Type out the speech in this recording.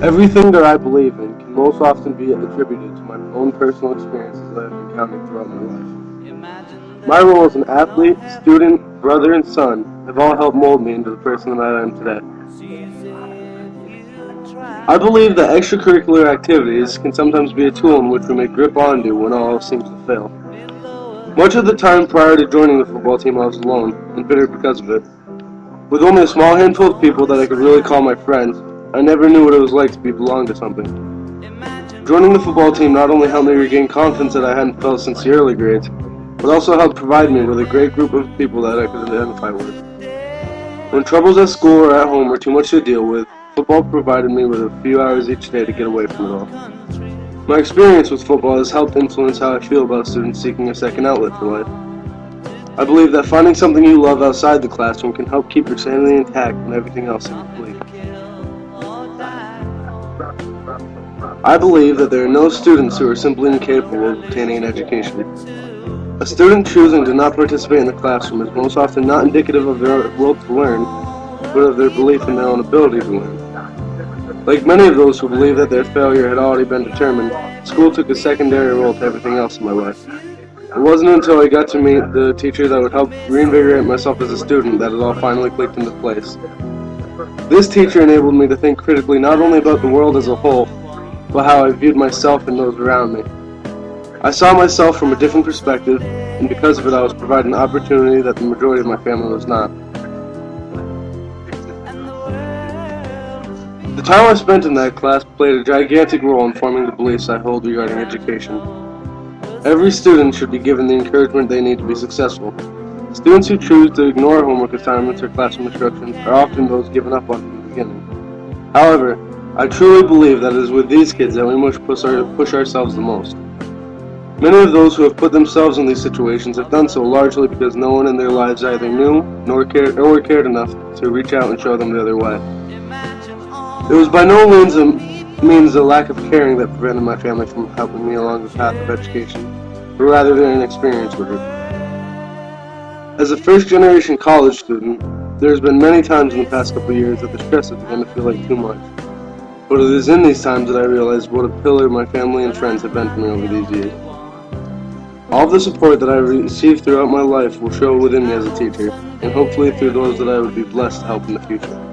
Everything that I believe in can most often be attributed to my own personal experiences that I've encountered throughout my life. My role as an athlete, student, brother, and son have all helped mold me into the person that I am today. I believe that extracurricular activities can sometimes be a tool in which we may grip onto when all else seems to fail. Much of the time prior to joining the football team I was alone, and bitter because of it. With only a small handful of people that I could really call my friends, I never knew what it was like to belong to something. Joining the football team not only helped me regain confidence that I hadn't felt since the early grades, but also helped provide me with a great group of people that I could identify with. When troubles at school or at home were too much to deal with, football provided me with a few hours each day to get away from it all. My experience with football has helped influence how I feel about students seeking a second outlet for life. I believe that finding something you love outside the classroom can help keep your sanity intact when everything else is complete. I believe that there are no students who are simply incapable of obtaining an education. A student choosing to not participate in the classroom is most often not indicative of their will to learn, but of their belief in their own ability to learn. Like many of those who believe that their failure had already been determined, school took a secondary role to everything else in my life. It wasn't until I got to meet the teacher that would help reinvigorate myself as a student that it all finally clicked into place. This teacher enabled me to think critically not only about the world as a whole, but how I viewed myself and those around me. I saw myself from a different perspective, and because of it I was provided an opportunity that the majority of my family was not. The time I spent in that class played a gigantic role in forming the beliefs I hold regarding education. Every student should be given the encouragement they need to be successful. Students who choose to ignore homework assignments or classroom instructions are often those given up on from the beginning. However, I truly believe that it is with these kids that we must push ourselves the most. Many of those who have put themselves in these situations have done so largely because no one in their lives either knew nor cared enough to reach out and show them the other way. It was by no means a lack of caring that prevented my family from helping me along the path of education, but rather their inexperience with it. As a first-generation college student, there has been many times in the past couple of years that the stress has begun to feel like too much. But it is in these times that I realized what a pillar my family and friends have been for me over these years. All of the support that I received throughout my life will show within me as a teacher, and hopefully through those that I would be blessed to help in the future.